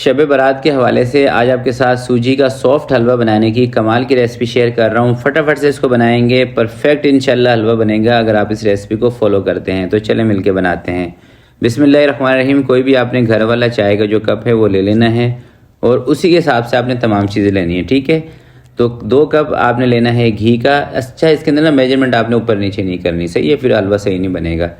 शब बारात के हवाले से आज आपके साथ सूजी का सॉफ्ट हलवा बनाने की कमाल की रेसिपी शेयर कर रहा हूँ। फटाफट से इसको बनाएंगे, परफेक्ट इंशाल्लाह हलवा बनेगा अगर आप इस रेसिपी को फॉलो करते हैं। तो चलें मिलके बनाते हैं। बिस्मिल्लाहिर्रहमानिर्रहीम। कोई भी आपने घर वाला चाय का जो कप है वो ले लेना है और उसी के हिसाब से आपने तमाम चीज़ें लेनी है, ठीक है। तो 2 कप आपने लेना है घी का। अच्छा, इसके अंदर ना मेजरमेंट आपने ऊपर नीचे नहीं करनी, सही है, फिर हलवा सही नहीं बनेगा।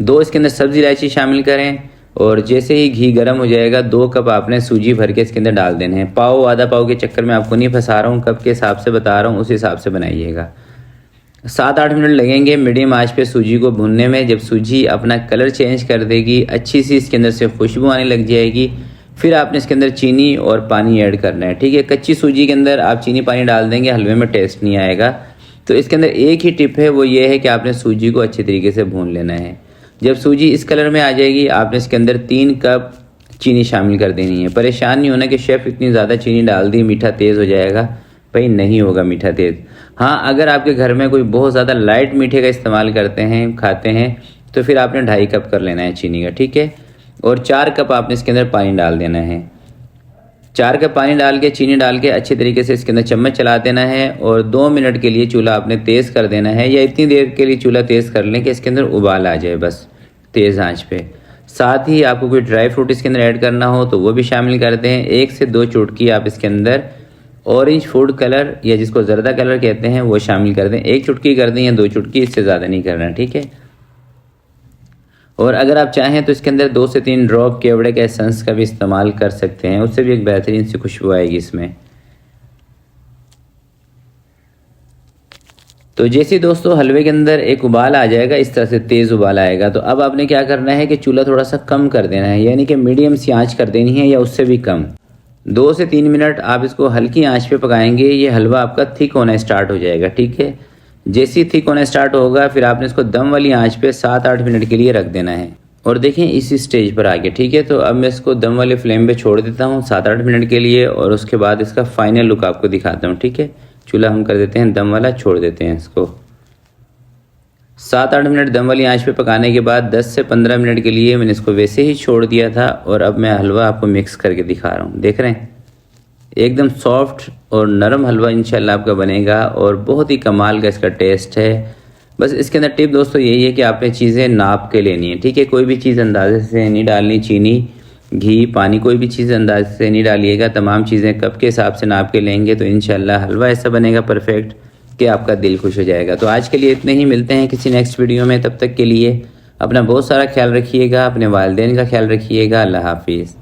2 इसके अंदर सब्ज़ी इलायची शामिल करें और जैसे ही घी गर्म हो जाएगा 2 कप आपने सूजी भर के इसके अंदर डाल देने हैं। पाव आधा पाव के चक्कर में आपको नहीं फंसा रहा हूँ, कप के हिसाब से बता रहा हूँ, उस हिसाब से बनाइएगा। 7-8 मिनट लगेंगे मीडियम आंच पे सूजी को भूनने में। जब सूजी अपना कलर चेंज कर देगी, अच्छी सी इसके अंदर से खुशबू आने लग जाएगी, फिर आपने इसके अंदर चीनी और पानी ऐड करना है, ठीक है। कच्ची सूजी के अंदर आप चीनी पानी डाल देंगे, हलवे में टेस्ट नहीं आएगा। तो इसके अंदर एक ही टिप है, वो ये है कि आपने सूजी को अच्छी तरीके से भून लेना है। जब सूजी इस कलर में आ जाएगी, आपने इसके अंदर 3 कप चीनी शामिल कर देनी है। परेशान नहीं होना कि शेफ़ इतनी ज़्यादा चीनी डाल दी, मीठा तेज़ हो जाएगा। भाई नहीं होगा मीठा तेज़। हाँ, अगर आपके घर में कोई बहुत ज़्यादा लाइट मीठे का इस्तेमाल करते हैं, खाते हैं, तो फिर आपने 2.5 कप कर लेना है चीनी का, ठीक है। और 4 कप आपने इसके अंदर पानी डाल देना है। 4 कप पानी डाल के, चीनी डाल के अच्छे तरीके से इसके अंदर चम्मच चला देना है और 2 मिनट के लिए चूल्हा आपने तेज़ कर देना है, या इतनी देर के लिए चूल्हा तेज़ कर लें कि इसके अंदर उबाल आ जाए, बस तेज़ आंच पे। साथ ही आपको कोई ड्राई फ्रूट इसके अंदर ऐड करना हो तो वो भी शामिल कर दें। 1 से 2 चुटकी आप इसके अंदर ऑरेंज फूड कलर या जिसको ज़रदा कलर कहते हैं वो शामिल कर दें। 1 चुटकी कर दें या 2 चुटकी, इससे ज़्यादा नहीं करना, ठीक है। और अगर आप चाहें तो इसके अंदर 2 से 3 ड्रॉप केवड़े के एसेंस का भी इस्तेमाल कर सकते हैं, उससे भी एक बेहतरीन सी खुशबू आएगी इसमें। तो जैसे ही दोस्तों हलवे के अंदर एक उबाल आ जाएगा, इस तरह से तेज़ उबाल आएगा, तो अब आपने क्या करना है कि चूल्हा थोड़ा सा कम कर देना है, यानी कि मीडियम सी आंच कर देनी है या उससे भी कम। 2 से 3 मिनट आप इसको हल्की आंच पे पकाएंगे, ये हलवा आपका थिक होना स्टार्ट हो जाएगा, ठीक है। जैसे ही थिक होना स्टार्ट होगा, फिर आपने इसको दम वाली आंच पे 7-8 मिनट के लिए रख देना है। और देखें इसी स्टेज पर आ गया, ठीक है। तो अब मैं इसको दम वाले फ्लेम पे छोड़ देता हूँ 7-8 मिनट के लिए और उसके बाद इसका फाइनल लुक आपको दिखाता हूँ, ठीक है। चूल्हा हम कर देते हैं दम वाला, छोड़ देते हैं इसको। 7-8 मिनट दम वाली आंच पे पकाने के बाद 10 से 15 मिनट के लिए मैंने इसको वैसे ही छोड़ दिया था और अब मैं हलवा आपको मिक्स करके दिखा रहा हूँ। देख रहे हैं, एकदम सॉफ्ट और नरम हलवा इंशाल्लाह आपका बनेगा और बहुत ही कमाल का इसका टेस्ट है। बस इसके अंदर टिप दोस्तों यही है कि आपने चीज़ें नाप के लेनी है, ठीक है। कोई भी चीज़ अंदाजे से नहीं डालनी, चीनी, घी, पानी, कोई भी चीज़ अंदाजे से नहीं डालिएगा। तमाम चीज़ें कप के हिसाब से नाप के लेंगे तो इंशाल्लाह हलवा ऐसा बनेगा परफेक्ट कि आपका दिल खुश हो जाएगा। तो आज के लिए इतने ही, मिलते हैं किसी नेक्स्ट वीडियो में। तब तक के लिए अपना बहुत सारा ख्याल रखिएगा, अपने वालिदैन का ख्याल रखिएगा। अल्लाह हाफिज़।